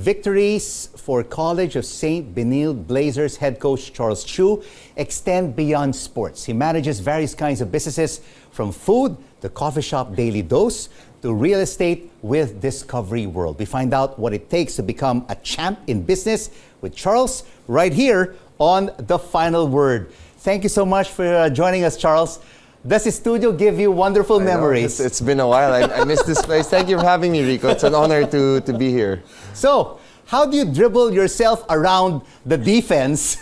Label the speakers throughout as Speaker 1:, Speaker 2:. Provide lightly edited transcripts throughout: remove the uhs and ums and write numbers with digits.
Speaker 1: victories for College of St. Benilde Blazers head coach Charles Tiu extend beyond sports. He manages various kinds of businesses from food, the coffee shop Daily Dose, to real estate with Discovery World. We find out what it takes to become a champ in business with Charles right here on The Final Word. Thank you so much for joining us, Charles. Does the studio give you wonderful memories?
Speaker 2: It's been a while. I miss this place. Thank you for having me, Rico. It's an honor to be here.
Speaker 1: So, how do you dribble yourself around the defense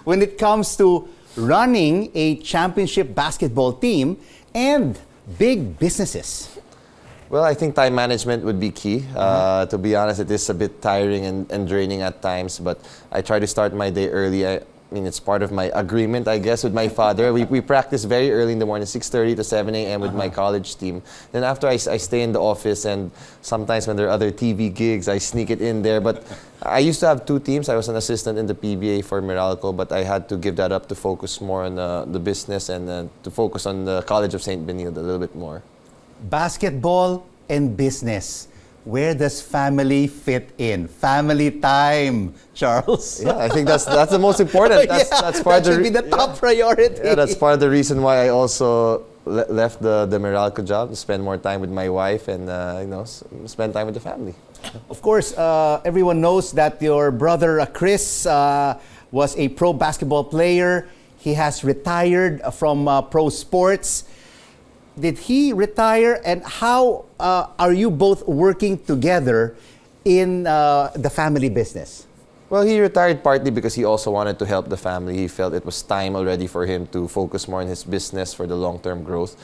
Speaker 1: when it comes to running a championship basketball team and big businesses?
Speaker 2: Well, I think time management would be key. To be honest, it is a bit tiring and draining at times, but I try to start my day early. I mean, it's part of my agreement, I guess, with my father. We practice very early in the morning, 6:30 to 7 a.m. with my college team. Then after I stay in the office, and sometimes when there are other TV gigs, I sneak it in there. But I used to have two teams. I was an assistant in the PBA for Meralco, but I had to give that up to focus more on the business and to focus on the College of St. Benilde a little bit more.
Speaker 1: Basketball and business. Where does family fit in? Family time, Charles.
Speaker 2: Yeah, I think that's the most important. That's part
Speaker 1: that should be the top priority.
Speaker 2: Yeah, that's part of the reason why I also left the Meralco job, to spend more time with my wife and spend time with the family.
Speaker 1: Of course, everyone knows that your brother Chris was a pro basketball player. He has retired from pro sports. Did he retire, and how are you both working together in the family business?
Speaker 2: Well, he retired partly because he also wanted to help the family. He felt it was time already for him to focus more on his business for the long-term growth.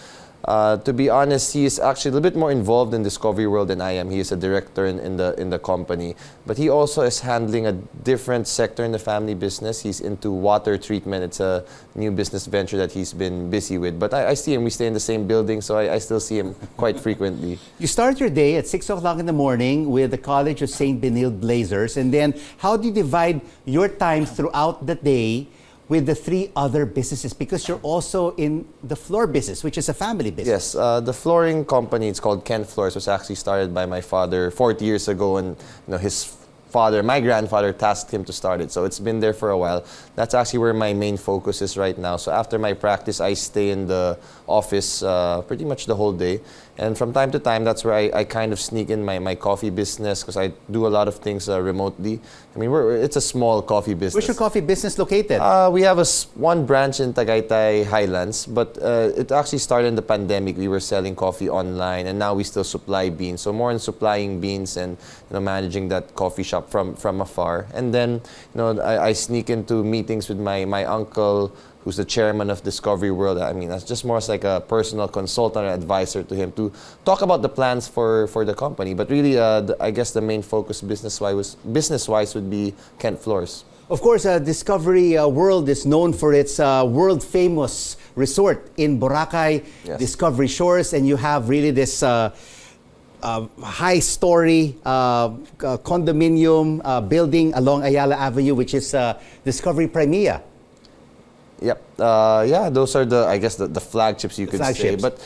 Speaker 2: To be honest, he is actually a little bit more involved in Discovery World than I am. He is a director in the company, but he also is handling a different sector in the family business. He's into water treatment. It's a new business venture that he's been busy with. But I see him. We stay in the same building, so I still see him quite frequently.
Speaker 1: You start your day at 6 o'clock in the morning with the College of St. Benilde Blazers, and then how do you divide your time throughout the day with the three other businesses, because you're also in the floor business, which is a family business?
Speaker 2: Yes, the flooring company, it's called Ken Floors, was actually started by my father 40 years ago, and my grandfather tasked him to start it. So it's been there for a while. That's actually where my main focus is right now. So after my practice, I stay in the office pretty much the whole day. And from time to time, that's where I kind of sneak in my coffee business, because I do a lot of things remotely. I mean, it's a small coffee business.
Speaker 1: Where's your coffee business located?
Speaker 2: We have one branch in Tagaytay Highlands, but it actually started in the pandemic. We were selling coffee online, and now we still supply beans. So more in supplying beans and managing that coffee shop from afar. And then I sneak into meetings with my uncle, who's the chairman of Discovery World. I mean, that's just more as like a personal consultant or advisor to him to talk about the plans for the company. But really, I guess the main focus business-wise would be Kent Floors.
Speaker 1: Of course, Discovery World is known for its world-famous resort in Boracay,
Speaker 2: Yes.
Speaker 1: Discovery Shores, and you have really this high-story condominium building along Ayala Avenue, which is Discovery Primea.
Speaker 2: Yep. Yeah, those are the flagships you could say. But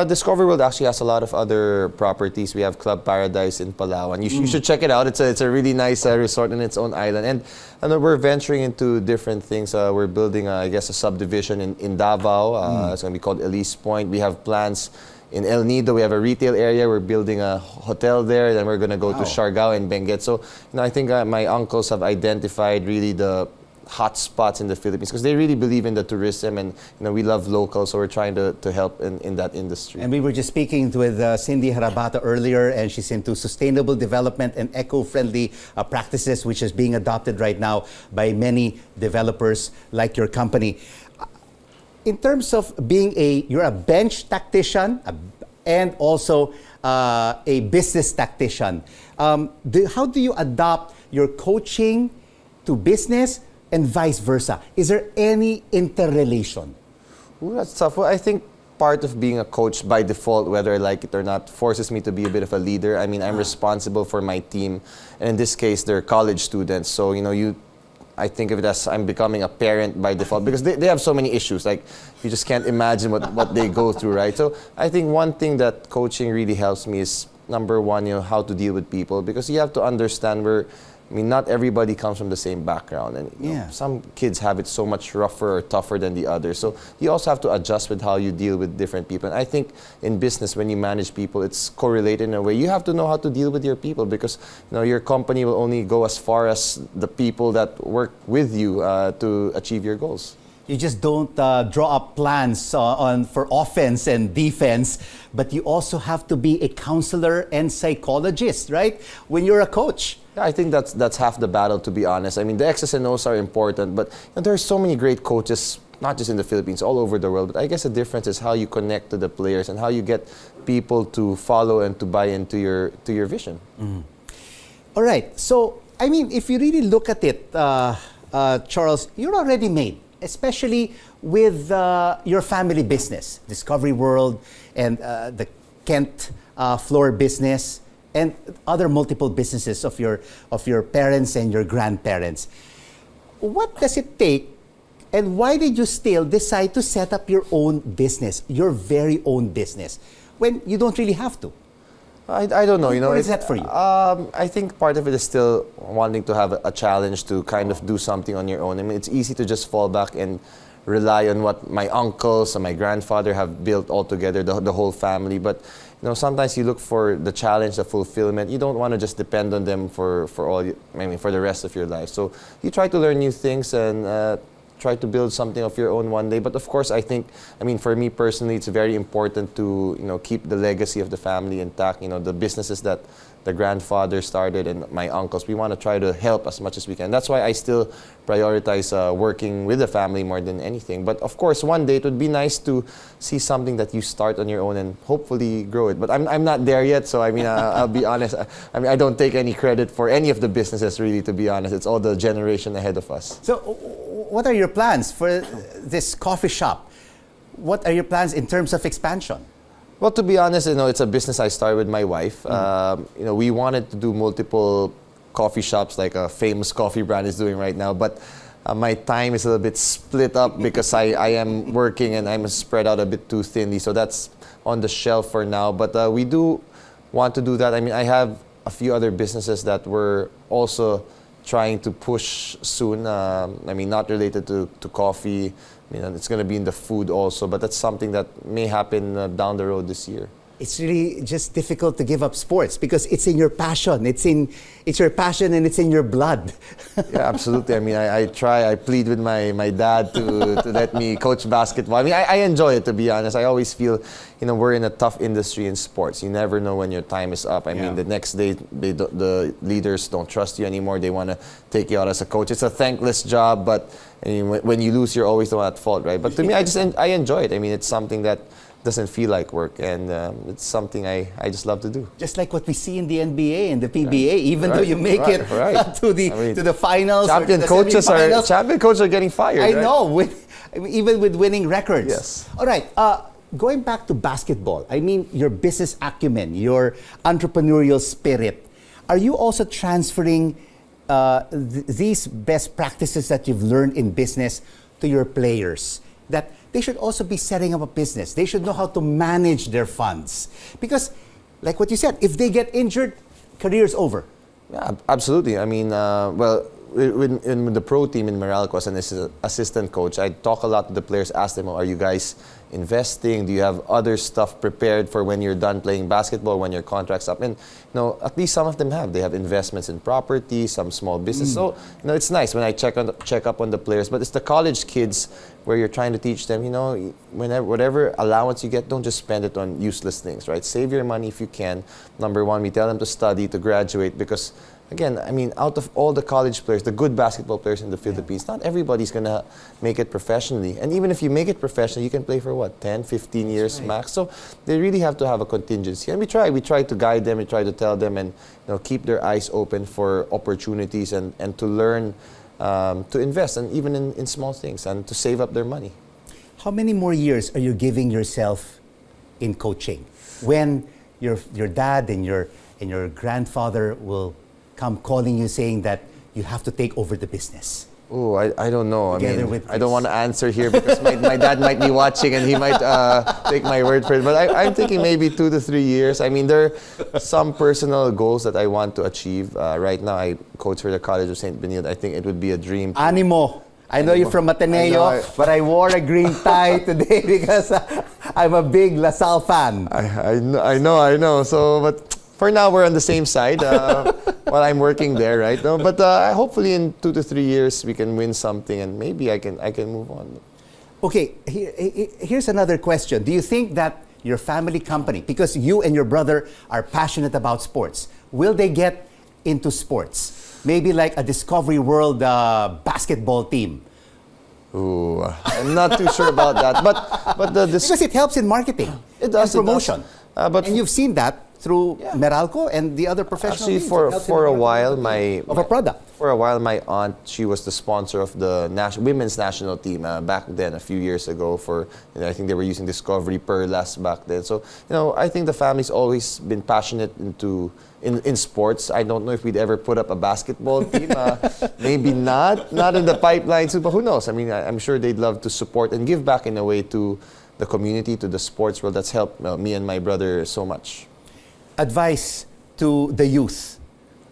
Speaker 2: Discovery World actually has a lot of other properties. We have Club Paradise in Palawan. You should check it out. It's a really nice resort in its own island. And we're venturing into different things. We're building, a subdivision in Davao. It's going to be called Elise Point. We have plans in El Nido. We have a retail area. We're building a hotel there. Then we're going to go to Siargao and Benguet. So I think my uncles have identified really the hot spots in the Philippines, because they really believe in the tourism, and we love locals, so we're trying to help in that industry.
Speaker 1: And we were just speaking with Cindy Harabata earlier, and she's into sustainable development and eco-friendly practices, which is being adopted right now by many developers like your company. In terms of you're a bench tactician and also a business tactician. How do you adopt your coaching to business and vice versa? Is there any interrelation?
Speaker 2: Ooh, that's tough. Well, I think part of being a coach by default, whether I like it or not, forces me to be a bit of a leader. I mean, I'm responsible for my team, and in this case, they're college students. So, I think of it as I'm becoming a parent by default, because they have so many issues. Like, you just can't imagine what they go through, right? So I think one thing that coaching really helps me is number one, how to deal with people, because you have to understand not everybody comes from the same background, and some kids have it so much rougher or tougher than the others. So you also have to adjust with how you deal with different people. And I think in business, when you manage people, it's correlated in a way. You have to know how to deal with your people, because your company will only go as far as the people that work with you to achieve your goals.
Speaker 1: You just don't draw up plans for offense and defense, but you also have to be a counselor and psychologist, right? When you're a coach.
Speaker 2: Yeah, I think that's half the battle, to be honest. I mean, the X's and O's are important, but there are so many great coaches, not just in the Philippines, all over the world. But I guess the difference is how you connect to the players and how you get people to follow and to buy into your vision.
Speaker 1: Mm. All right. So, I mean, if you really look at it, Charles, you're already made, especially with your family business, Discovery World, and the Kent floor business, and other multiple businesses of your parents and your grandparents. What does it take, and why did you still decide to set up your own business, your very own business, when you don't really have to?
Speaker 2: I don't know.
Speaker 1: What is that for you?
Speaker 2: I think part of it is still wanting to have a challenge to kind of do something on your own. I mean, it's easy to just fall back and rely on what my uncles and my grandfather have built all together, the whole family. But sometimes you look for the challenge, the fulfillment. You don't want to just depend on them for the rest of your life. So you try to learn new things and try to build something of your own one day. But of course, for me personally, it's very important to keep the legacy of the family intact. The businesses that the grandfather started and my uncles, we want to try to help as much as we can. That's why I still prioritize working with the family more than anything. But of course, one day it would be nice to see something that you start on your own and hopefully grow it. But I'm not there yet, so I'll be honest. I don't take any credit for any of the businesses, really, to be honest. It's all the generation ahead of us.
Speaker 1: So what are your plans for this coffee shop? What are your plans in terms of expansion?
Speaker 2: Well, to be honest, it's a business I started with my wife. We wanted to do multiple coffee shops like a famous coffee brand is doing right now, but my time is a little bit split up because I am working and I'm spread out a bit too thinly. So that's on the shelf for now. But we do want to do that. I have a few other businesses that we're also trying to push soon. Not related to coffee. It's going to be in the food also, but that's something that may happen down the road this year.
Speaker 1: It's really just difficult to give up sports because it's in your passion. It's your passion and it's in your blood.
Speaker 2: Yeah, absolutely. I plead with my dad to let me coach basketball. I enjoy it, to be honest. I always feel, we're in a tough industry in sports. You never know when your time is up. The next day, the leaders don't trust you anymore. They want to take you out as a coach. It's a thankless job, but when you lose, you're always the one at fault, right? But to me, I enjoy it. It's something that doesn't feel like work, and it's something I just love to do.
Speaker 1: Just like what we see in the NBA and the PBA, even though you make it to the finals,
Speaker 2: champion coaches are getting fired.
Speaker 1: I know, even with winning records.
Speaker 2: Yes.
Speaker 1: All right. Going back to basketball, your business acumen, your entrepreneurial spirit, are you also transferring these best practices that you've learned in business to your players? That they should also be setting up a business. They should know how to manage their funds. Because, like what you said, if they get injured, career's over.
Speaker 2: Yeah, absolutely. In the pro team in Meralco as an assistant coach, I talk a lot to the players, ask them, are you guys investing? Do you have other stuff prepared for when you're done playing basketball, when your contract's up? And at least some of them have. They have investments in property, some small business. So it's nice when I check up on the players. But it's the college kids where you're trying to teach them, whatever allowance you get, don't just spend it on useless things, right? Save your money if you can. Number one, we tell them to study, to graduate, because again, out of all the college players, the good basketball players in the Philippines, not everybody's going to make it professionally. And even if you make it professionally, you can play for 10, 15 years max. So they really have to have a contingency. And we try to guide them, we try to tell them and keep their eyes open for opportunities and to learn to invest, and even in small things, and to save up their money.
Speaker 1: How many more years are you giving yourself in coaching when your dad and your grandfather will come calling you saying that you have to take over the business?
Speaker 2: Oh, I don't know.
Speaker 1: Together
Speaker 2: I
Speaker 1: with
Speaker 2: I don't want to answer here because my dad might be watching and he might take my word for it. But I'm thinking maybe 2 to 3 years. I mean, there are some personal goals that I want to achieve. Right now, I coach for the College of St. Benilde. I think it would be a dream.
Speaker 1: Animo. I know you're from Ateneo, but I wore a green tie today because I'm a big LaSalle fan.
Speaker 2: I know. So, but for now, we're on the same side while I'm working there, right? No, but hopefully in 2 to 3 years we can win something, and maybe I can move on.
Speaker 1: Okay, here's another question. Do you think that your family company, because you and your brother are passionate about sports, will they get into sports? Maybe like a Discovery World basketball team.
Speaker 2: Ooh, I'm not too sure about that, but
Speaker 1: because it helps in marketing,
Speaker 2: it does,
Speaker 1: and promotion.
Speaker 2: And
Speaker 1: you've seen that through Meralco and the other professional
Speaker 2: actually
Speaker 1: teams.
Speaker 2: for a while
Speaker 1: of a product.
Speaker 2: For a while, my aunt, she was the sponsor of the women's national team back then, a few years ago. I think they were using Discovery Perlas back then. So, I think the family's always been passionate in sports. I don't know if we'd ever put up a basketball team. Maybe not in the pipeline soon, but who knows? I mean, I'm sure they'd love to support and give back in a way to the community, to the sports world. That's helped me and my brother so much.
Speaker 1: Advice to the youth,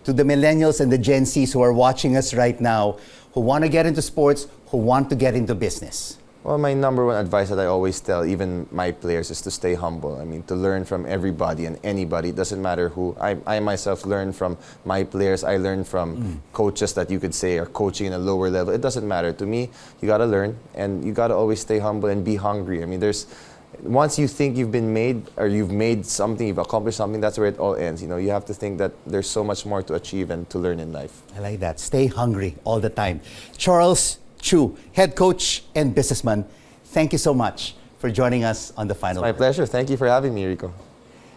Speaker 1: to the millennials and the Gen Zs who are watching us right now, who want to get into sports, who want to get into business?
Speaker 2: Well, my number one advice that I always tell even my players is to stay humble. I mean, to learn from everybody and anybody. It doesn't matter who. I myself learn from my players. I learn from coaches that you could say are coaching in a lower level. It doesn't matter. To me, you got to learn, and you got to always stay humble and be hungry. I mean, once you think you've been made, or you've made something, you've accomplished something, that's where it all ends. You have to think that there's so much more to achieve and to learn in life.
Speaker 1: I like that. Stay hungry all the time. Charles Tiu, head coach and businessman, thank you so much for joining us on The Final
Speaker 2: It's my pleasure. Thank you for having me, Rico.